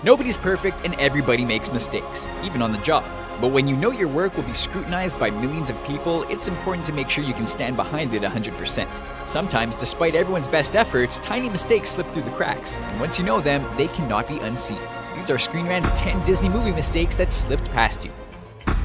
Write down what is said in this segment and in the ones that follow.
Nobody's perfect and everybody makes mistakes, even on the job. But when you know your work will be scrutinized by millions of people, it's important to make sure you can stand behind it 100%. Sometimes, despite everyone's best efforts, tiny mistakes slip through the cracks, and once you know them, they cannot be unseen. These are Screen Rant's 10 Disney movie mistakes that slipped past you.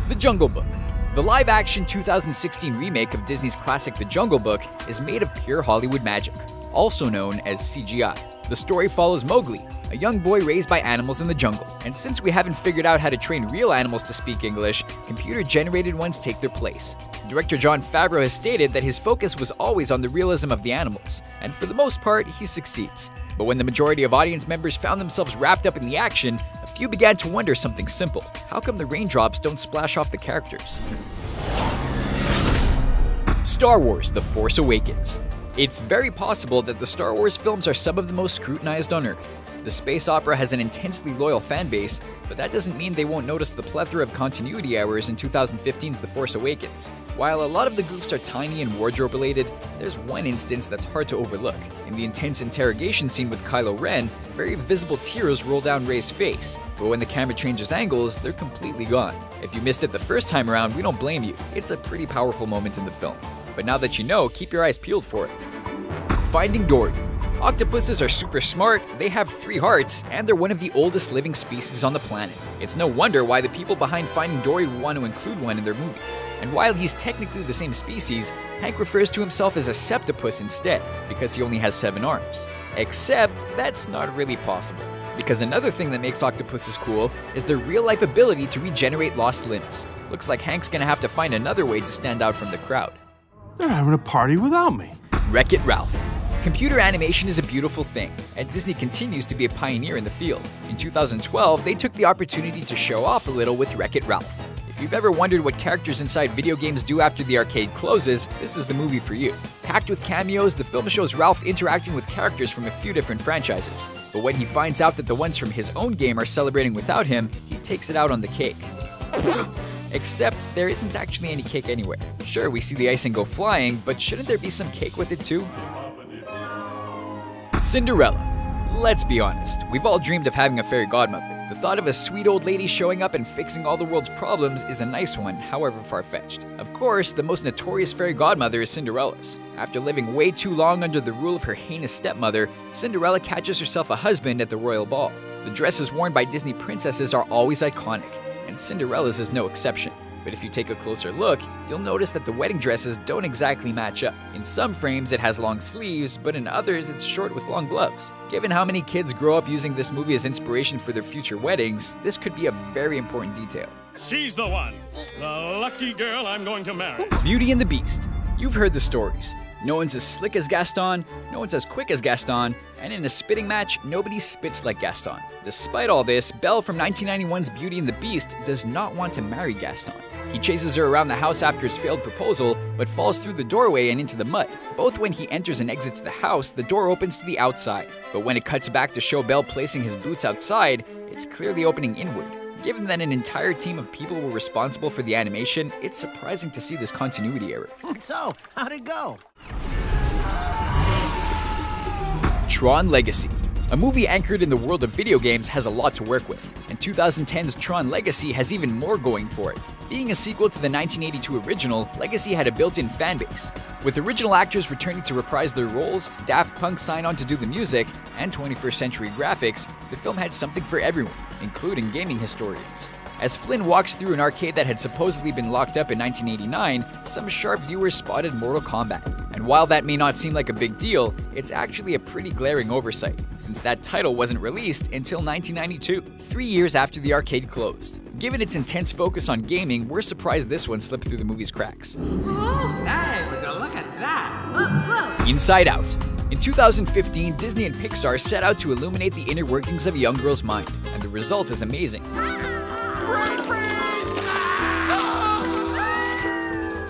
The Jungle Book. The live-action 2016 remake of Disney's classic The Jungle Book is made of pure Hollywood magic, also known as CGI. The story follows Mowgli, a young boy raised by animals in the jungle. And since we haven't figured out how to train real animals to speak English, computer-generated ones take their place. Director Jon Favreau has stated that his focus was always on the realism of the animals, and for the most part, he succeeds. But when the majority of audience members found themselves wrapped up in the action, a few began to wonder something simple. How come the raindrops don't splash off the characters? Star Wars: The Force Awakens. It's very possible that the Star Wars films are some of the most scrutinized on Earth. The space opera has an intensely loyal fan base, but that doesn't mean they won't notice the plethora of continuity errors in 2015's The Force Awakens. While a lot of the goofs are tiny and wardrobe-related, there's one instance that's hard to overlook. In the intense interrogation scene with Kylo Ren, very visible tears roll down Rey's face, but when the camera changes angles, they're completely gone. If you missed it the first time around, we don't blame you. It's a pretty powerful moment in the film. But now that you know, keep your eyes peeled for it. Finding Dory. Octopuses are super smart, they have 3 hearts, and they're one of the oldest living species on the planet. It's no wonder why the people behind Finding Dory would want to include one in their movie. And while he's technically the same species, Hank refers to himself as a septopus instead, because he only has 7 arms. Except that's not really possible. Because another thing that makes octopuses cool is their real-life ability to regenerate lost limbs. Looks like Hank's gonna have to find another way to stand out from the crowd. They're having a party without me. Wreck-It Ralph. Computer animation is a beautiful thing, and Disney continues to be a pioneer in the field. In 2012, they took the opportunity to show off a little with Wreck-It Ralph. If you've ever wondered what characters inside video games do after the arcade closes, this is the movie for you. Packed with cameos, the film shows Ralph interacting with characters from a few different franchises. But when he finds out that the ones from his own game are celebrating without him, he takes it out on the cake. Except there isn't actually any cake anywhere. Sure, we see the icing go flying, but shouldn't there be some cake with it too? Cinderella. Let's be honest, we've all dreamed of having a fairy godmother. The thought of a sweet old lady showing up and fixing all the world's problems is a nice one, however far-fetched. Of course, the most notorious fairy godmother is Cinderella's. After living way too long under the rule of her heinous stepmother, Cinderella catches herself a husband at the royal ball. The dresses worn by Disney princesses are always iconic, and Cinderella's is no exception. But if you take a closer look, you'll notice that the wedding dresses don't exactly match up. In some frames it has long sleeves, but in others it's short with long gloves. Given how many kids grow up using this movie as inspiration for their future weddings, this could be a very important detail. She's the one! The lucky girl I'm going to marry. Beauty and the Beast. You've heard the stories. No one's as slick as Gaston, no one's as quick as Gaston, and in a spitting match, nobody spits like Gaston. Despite all this, Belle from 1991's Beauty and the Beast does not want to marry Gaston. He chases her around the house after his failed proposal, but falls through the doorway and into the mud. Both when he enters and exits the house, the door opens to the outside. But when it cuts back to show Belle placing his boots outside, it's clearly opening inward. Given that an entire team of people were responsible for the animation, it's surprising to see this continuity error. So, how'd it go? Tron Legacy. A movie anchored in the world of video games has a lot to work with, and 2010's Tron Legacy has even more going for it. Being a sequel to the 1982 original, Legacy had a built-in fanbase. With original actors returning to reprise their roles, Daft Punk signed on to do the music, and 21st century graphics, the film had something for everyone, including gaming historians. As Flynn walks through an arcade that had supposedly been locked up in 1989, some sharp viewers spotted Mortal Kombat. And while that may not seem like a big deal, it's actually a pretty glaring oversight, since that title wasn't released until 1992, 3 years after the arcade closed. Given its intense focus on gaming, we're surprised this one slipped through the movie's cracks. Hey, would you look at that? Whoa. Inside Out. In 2015, Disney and Pixar set out to illuminate the inner workings of a young girl's mind, and the result is amazing.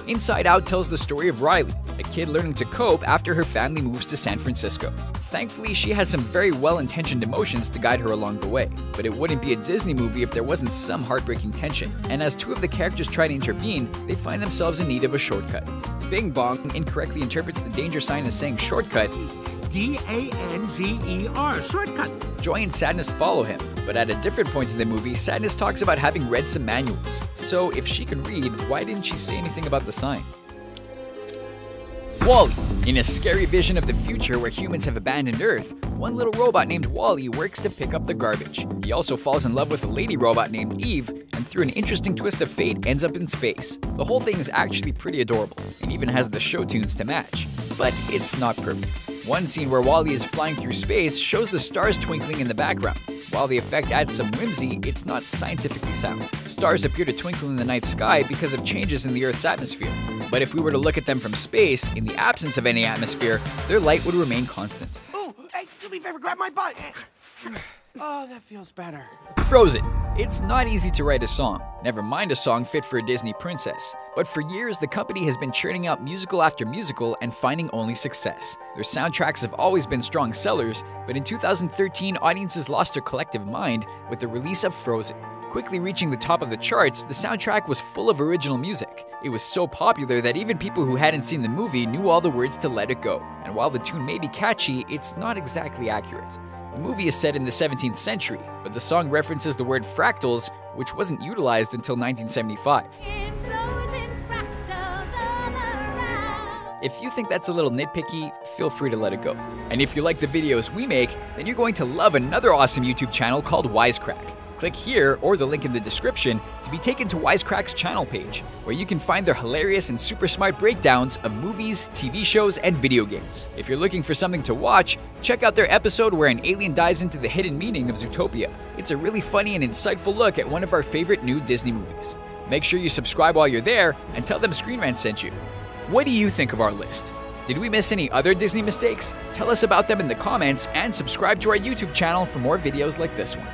Inside Out tells the story of Riley, a kid learning to cope after her family moves to San Francisco. Thankfully, she has some very well-intentioned emotions to guide her along the way, but it wouldn't be a Disney movie if there wasn't some heartbreaking tension. And as 2 of the characters try to intervene, they find themselves in need of a shortcut. Bing Bong incorrectly interprets the danger sign as saying shortcut. D-A-N-G-E-R, shortcut. Joy and sadness follow him, But at a different point in the movie, Sadness talks about having read some manuals. So if she can read, why didn't she say anything about the sign? WALL-E. In a scary vision of the future where humans have abandoned Earth, one little robot named WALL-E works to pick up the garbage. He also falls in love with a lady robot named Eve, and through an interesting twist of fate ends up in space. The whole thing is actually pretty adorable, and even has the show tunes to match. But it's not perfect. One scene where WALL-E is flying through space shows the stars twinkling in the background. While the effect adds some whimsy, it's not scientifically sound. Stars appear to twinkle in the night sky because of changes in the Earth's atmosphere. But if we were to look at them from space, in the absence of any atmosphere, their light would remain constant. Oh, hey, do me a favor, grab my butt. Oh, that feels better. Frozen. It's not easy to write a song, never mind a song fit for a Disney princess. But for years, the company has been churning out musical after musical and finding only success. Their soundtracks have always been strong sellers, but in 2013, audiences lost their collective mind with the release of Frozen. Quickly reaching the top of the charts, the soundtrack was full of original music. It was so popular that even people who hadn't seen the movie knew all the words to Let It Go. And while the tune may be catchy, it's not exactly accurate. The movie is set in the 17th century, but the song references the word fractals, which wasn't utilized until 1975. If you think that's a little nitpicky, feel free to let it go. And if you like the videos we make, then you're going to love another awesome YouTube channel called Wisecrack. Click here or the link in the description to be taken to Wisecrack's channel page, where you can find their hilarious and super smart breakdowns of movies, TV shows, and video games. If you're looking for something to watch, check out their episode where an alien dives into the hidden meaning of Zootopia. It's a really funny and insightful look at one of our favorite new Disney movies. Make sure you subscribe while you're there and tell them Screen Rant sent you. What do you think of our list? Did we miss any other Disney mistakes? Tell us about them in the comments and subscribe to our YouTube channel for more videos like this one.